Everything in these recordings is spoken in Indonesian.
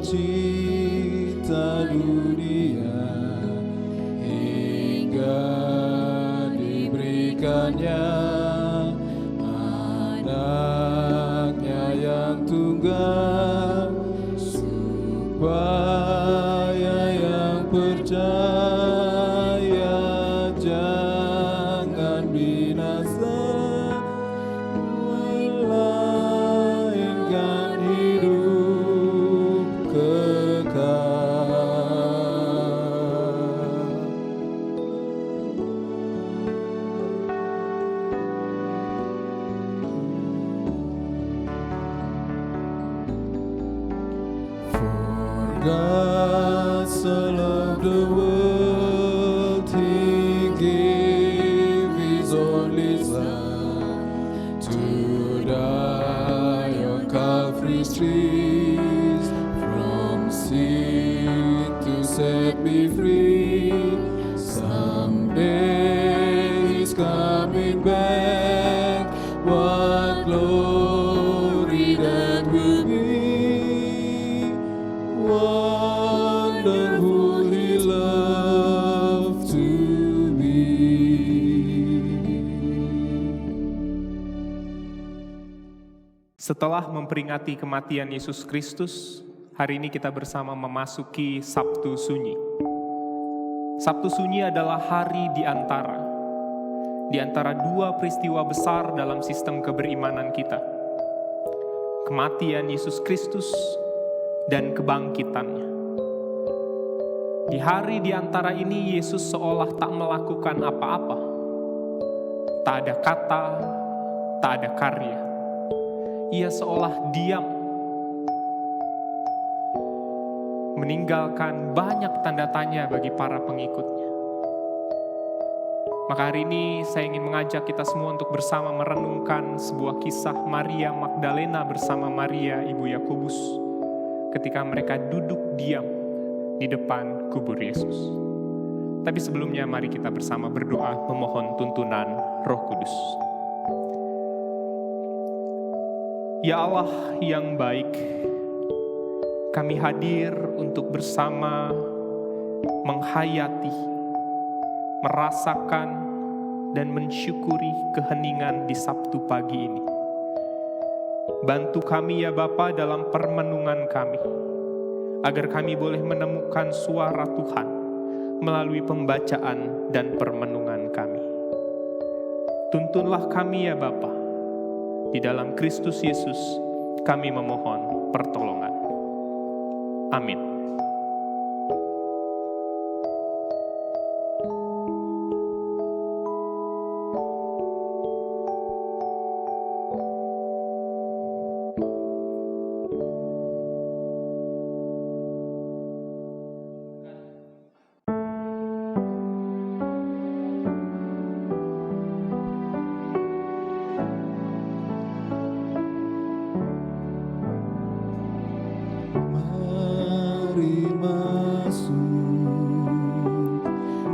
pencipta dunia hingga diberikannya anaknya yang tunggal supaya yang percaya jangan binasa melainkan hidup kekal. For God so loved the world, He gave His only Son to die on Calvary's tree, from sin to set me free. Someday He's coming back. What glory that will be! Wonderful He loved to be. Setelah memperingati kematian Yesus Kristus, hari ini kita bersama memasuki Sabtu Sunyi. Sabtu Sunyi adalah hari di antara dua peristiwa besar dalam sistem keberimanan kita. Kematian Yesus Kristus dan kebangkitannya. Di hari di antara ini, Yesus seolah tak melakukan apa-apa. Tak ada kata, tak ada karya. Ia seolah diam, meninggalkan banyak tanda tanya bagi para pengikutnya. Maka hari ini saya ingin mengajak kita semua untuk bersama merenungkan sebuah kisah Maria Magdalena bersama Maria Ibu Yakobus ketika mereka duduk diam di depan kubur Yesus. Tapi sebelumnya mari kita bersama berdoa memohon tuntunan Roh Kudus. Ya Allah yang baik, kami hadir untuk bersama menghayati, merasakan, dan mensyukuri keheningan di Sabtu pagi ini. Bantu kami ya Bapa dalam permenungan kami, agar kami boleh menemukan suara Tuhan melalui pembacaan dan permenungan kami. Tuntunlah kami ya Bapa, di dalam Kristus Yesus kami memohon pertolongan. Amin.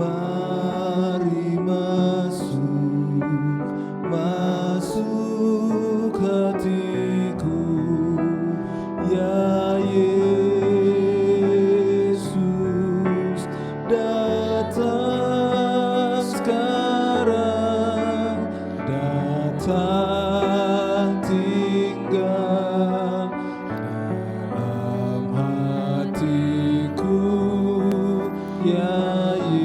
Mari masuk hatiku, ya Yesus, datang sekarang, datang tinggal dalam hatiku, ya Yesus.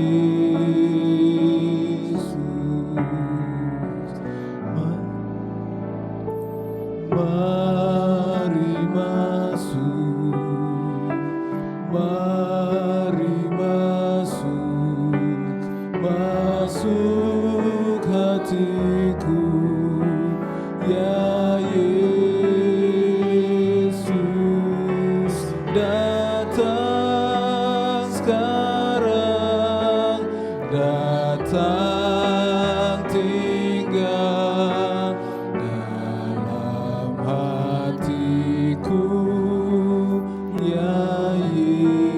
Mari masuk hatiku, ya Yesus, datang sekarang, datang tinggal dalam hatiku, ya Yesus.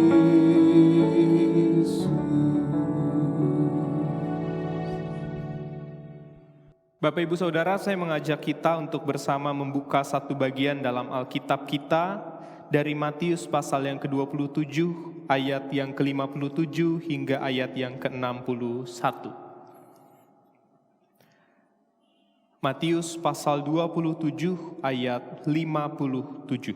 Bapak Ibu Saudara, saya mengajak kita untuk bersama membuka satu bagian dalam Alkitab kita dari Matius pasal yang ke-27 ayat yang ke-57 hingga ayat yang ke-61. Matius pasal 27 ayat 57.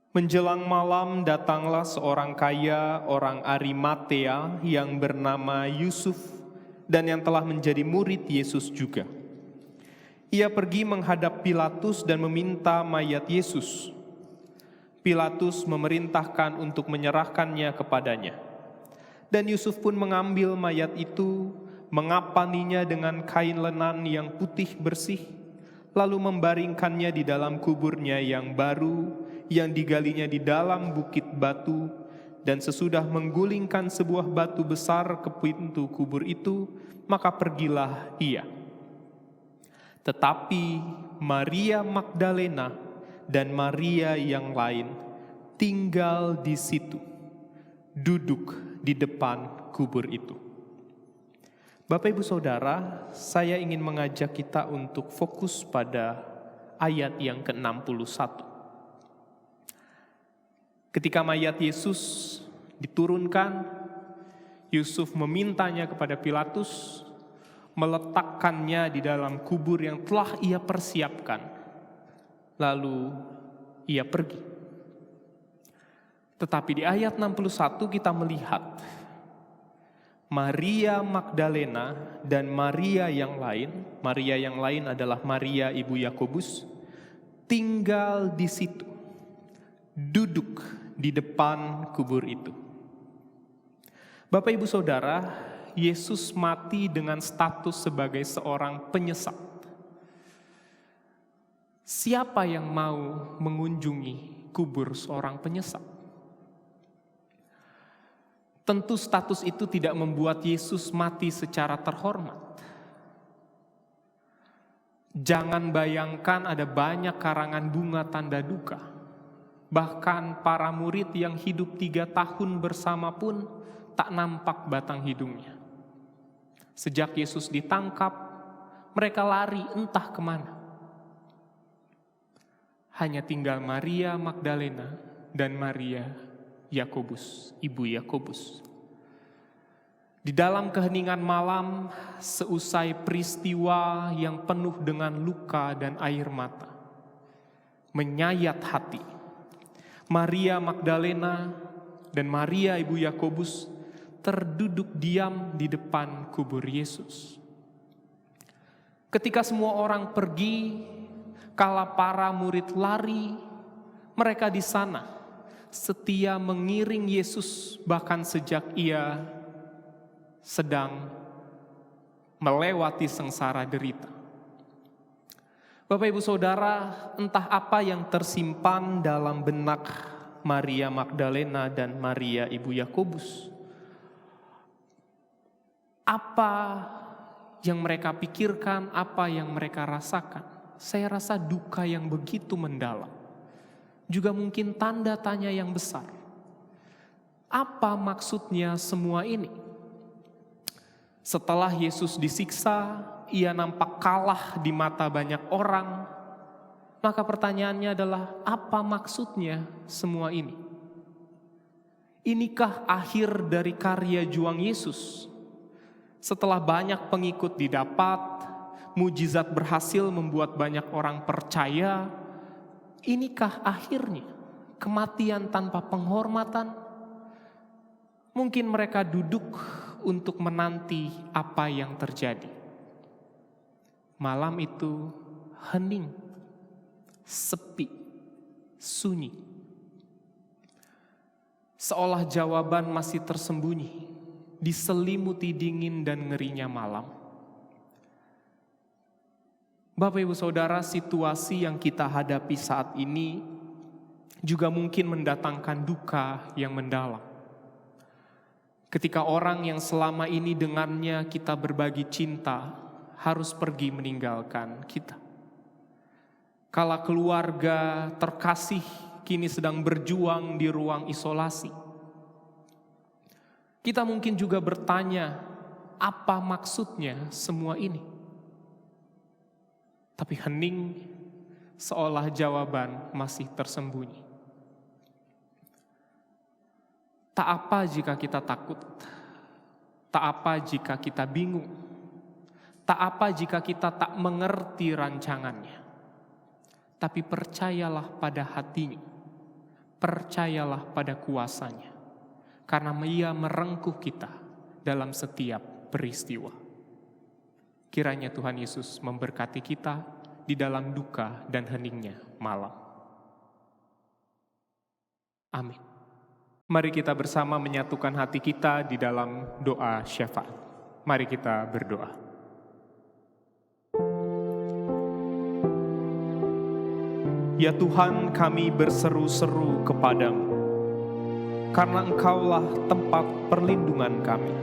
Menjelang malam datanglah seorang kaya orang Arimatea yang bernama Yusuf dan yang telah menjadi murid Yesus juga. Ia pergi menghadap Pilatus dan meminta mayat Yesus. Pilatus memerintahkan untuk menyerahkannya kepadanya. Dan Yusuf pun mengambil mayat itu, mengapaninya dengan kain lenan yang putih bersih, lalu membaringkannya di dalam kuburnya yang baru, yang digalinya di dalam bukit batu, dan sesudah menggulingkan sebuah batu besar ke pintu kubur itu, maka pergilah ia. Tetapi Maria Magdalena dan Maria yang lain tinggal di situ, duduk di depan kubur itu. Bapak Ibu Saudara, saya ingin mengajak kita untuk fokus pada ayat yang ke-61. Ketika mayat Yesus diturunkan, Yusuf memintanya kepada Pilatus, meletakkannya di dalam kubur yang telah ia persiapkan. Lalu ia pergi. Tetapi di ayat 61 kita melihat Maria Magdalena dan Maria yang lain adalah Maria ibu Yakobus, tinggal di situ, duduk di depan kubur itu. Bapak Ibu Saudara, Yesus mati dengan status sebagai seorang penyesat. Siapa yang mau mengunjungi kubur seorang penyesat? Tentu status itu tidak membuat Yesus mati secara terhormat. Jangan bayangkan ada banyak karangan bunga tanda duka. Bahkan para murid yang hidup 3 tahun bersama pun tak nampak batang hidungnya. Sejak Yesus ditangkap, mereka lari entah kemana. Hanya tinggal Maria Magdalena dan Maria Yakobus, ibu Yakobus. Di dalam keheningan malam, seusai peristiwa yang penuh dengan luka dan air mata, menyayat hati, Maria Magdalena dan Maria ibu Yakobus terduduk diam di depan kubur Yesus. Ketika semua orang pergi, kala para murid lari, mereka di sana setia mengiring Yesus bahkan sejak ia sedang melewati sengsara derita. Bapak Ibu Saudara, entah apa yang tersimpan dalam benak Maria Magdalena dan Maria ibu Yakobus. Apa yang mereka pikirkan, apa yang mereka rasakan? Saya rasa duka yang begitu mendalam. Juga mungkin tanda tanya yang besar. Apa maksudnya semua ini? Setelah Yesus disiksa, ia nampak kalah di mata banyak orang. Maka pertanyaannya adalah, apa maksudnya semua ini? Inikah akhir dari karya juang Yesus? Setelah banyak pengikut didapat, mujizat berhasil membuat banyak orang percaya, inikah akhirnya? Kematian tanpa penghormatan? Mungkin mereka duduk untuk menanti apa yang terjadi. Malam itu hening, sepi, sunyi. Seolah jawaban masih tersembunyi, diselimuti dingin dan ngerinya malam. Bapak Ibu Saudara, situasi yang kita hadapi saat ini juga mungkin mendatangkan duka yang mendalam. Ketika orang yang selama ini dengannya kita berbagi cinta harus pergi meninggalkan kita. Kala keluarga terkasih kini sedang berjuang di ruang isolasi. Kita mungkin juga bertanya, apa maksudnya semua ini? Tapi hening, seolah jawaban masih tersembunyi. Tak apa jika kita takut, tak apa jika kita bingung, tak apa jika kita tak mengerti rancangannya. Tapi percayalah pada hatinya, percayalah pada kuasanya, karena Ia merengkuh kita dalam setiap peristiwa. Kiranya Tuhan Yesus memberkati kita di dalam duka dan heningnya malam. Amin. Mari kita bersama menyatukan hati kita di dalam doa syafaat. Mari kita berdoa. Ya Tuhan, kami berseru-seru kepadamu, karena Engkaulah tempat perlindungan kami.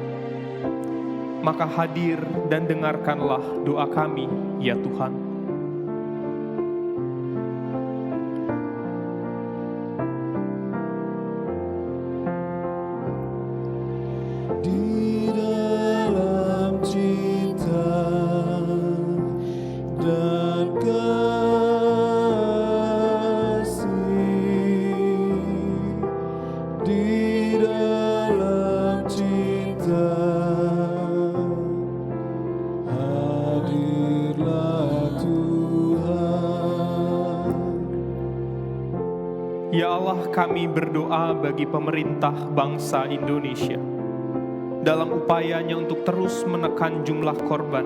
Maka hadir dan dengarkanlah doa kami, ya Tuhan. Di dalam cinta dan kasih, di dalam cinta, hadirlah Tuhan. Ya Allah, kami berdoa bagi pemerintah bangsa Indonesia dalam upayanya untuk terus menekan jumlah korban,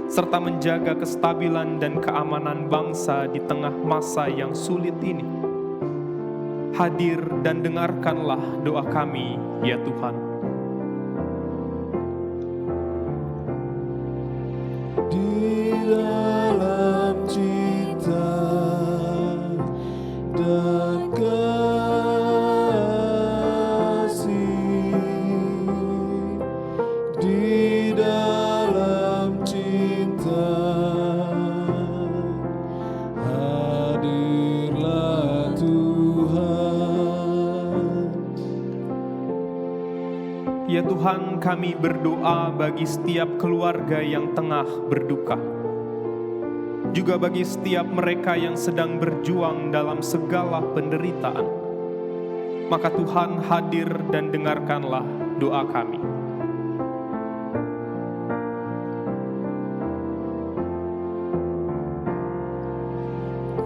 serta menjaga kestabilan dan keamanan bangsa di tengah masa yang sulit ini. Hadir dan dengarkanlah doa kami, ya Tuhan. Di dalam cinta dan di dalam cinta, hadirlah Tuhan. Ya Tuhan, kami berdoa bagi setiap keluarga yang tengah berduka, juga bagi setiap mereka yang sedang berjuang dalam segala penderitaan. Maka Tuhan hadir dan dengarkanlah doa kami.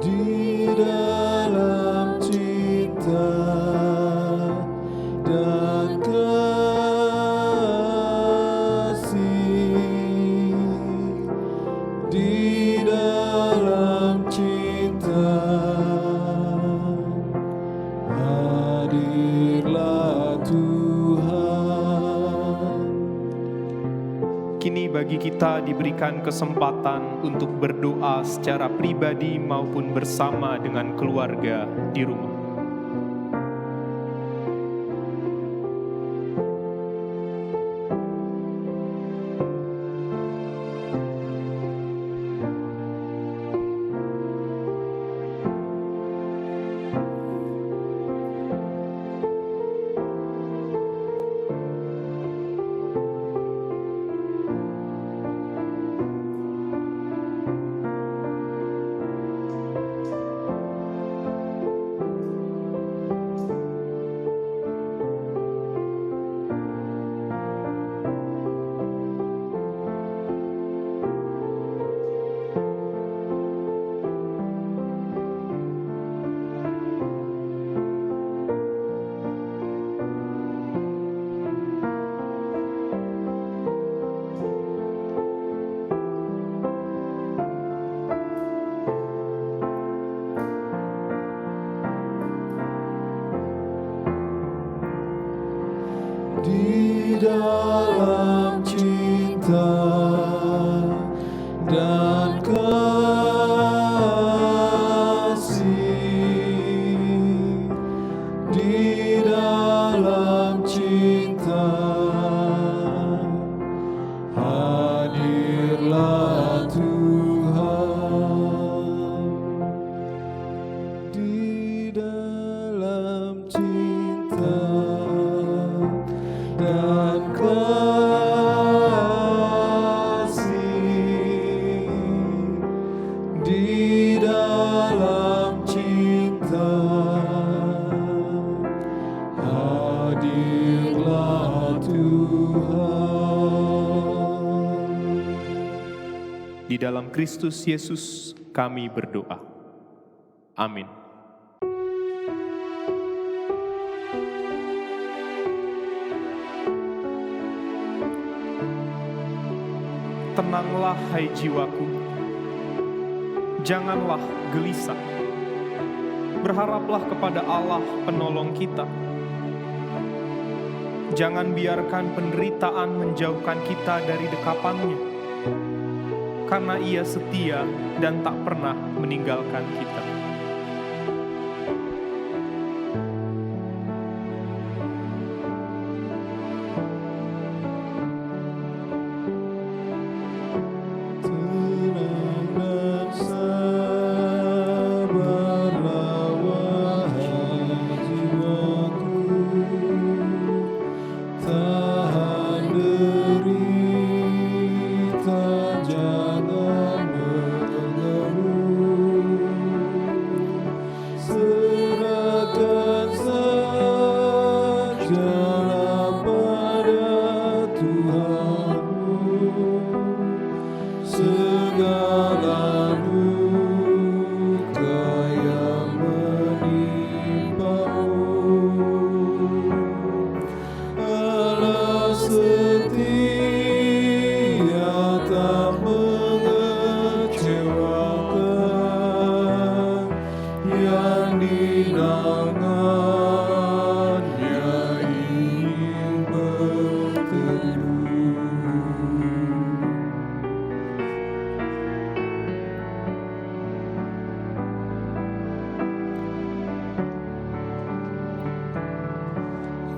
Di dalam cinta dan kasih, di dalam cinta, hadirlah Tuhan. Kini bagi kita diberikan kesempatan untuk berdoa secara pribadi maupun bersama dengan keluarga di rumah. Di dalam cinta dan kasih, di dalam cinta, hadirlah Tuhan. Di dalam cinta dan kasih, Di dalam Kristus Yesus kami berdoa. Amin. Tenanglah hai jiwaku, janganlah gelisah. Berharaplah kepada Allah penolong kita. Jangan biarkan penderitaan menjauhkan kita dari dekapan-Nya, karena Ia setia dan tak pernah meninggalkan kita.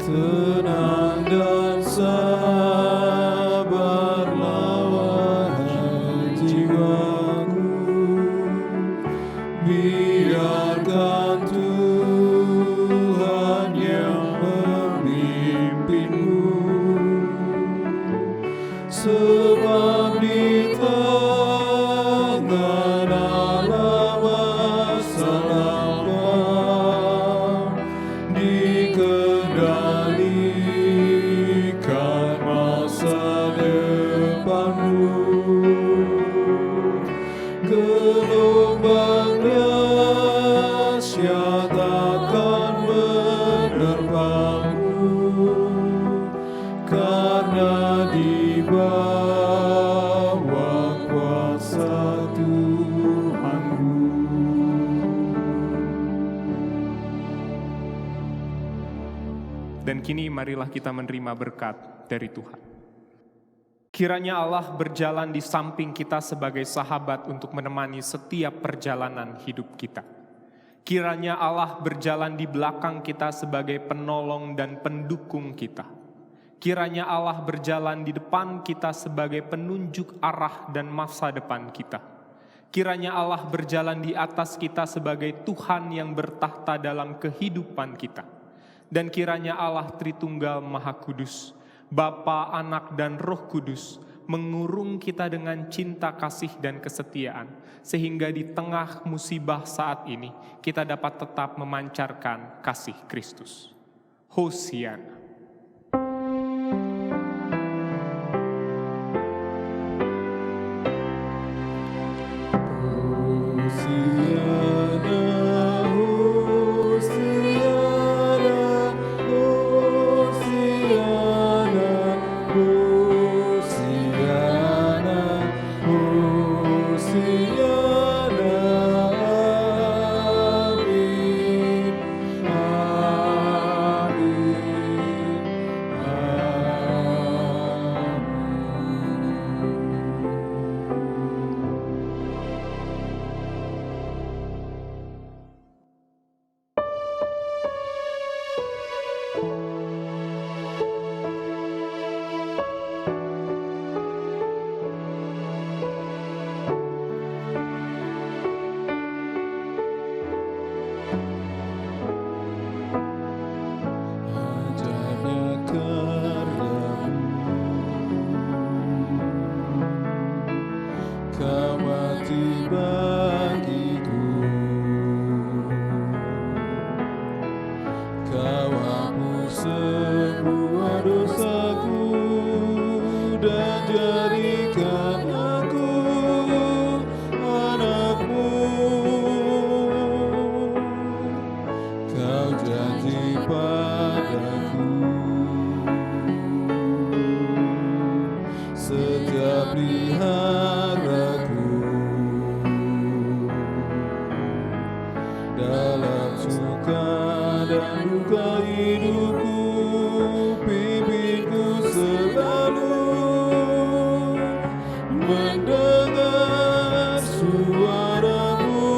Tenang dan sabarlah wahai jiwaku, biarkan Tuhan yang memimpinmu, sebab di tangan Allah masa lampau dikendalikan masa depanmu. Gelombang dahsyat akan menerpamu, karena di bawah kuasa Tuhanmu. Dan kini marilah kita menerima berkat dari Tuhan. Kiranya Allah berjalan di samping kita sebagai sahabat untuk menemani setiap perjalanan hidup kita. Kiranya Allah berjalan di belakang kita sebagai penolong dan pendukung kita. Kiranya Allah berjalan di depan kita sebagai penunjuk arah dan masa depan kita. Kiranya Allah berjalan di atas kita sebagai Tuhan yang bertahta dalam kehidupan kita. Dan kiranya Allah Tritunggal Maha Kudus, Bapa, Anak, dan Roh Kudus mengurung kita dengan cinta kasih dan kesetiaan, sehingga di tengah musibah saat ini kita dapat tetap memancarkan kasih Kristus. Hosiana. Dan jadikan aku berjanji padaku, setiap peliharaku dalam suka dan duka hidupku, pimpinku selalu mendengar suaramu.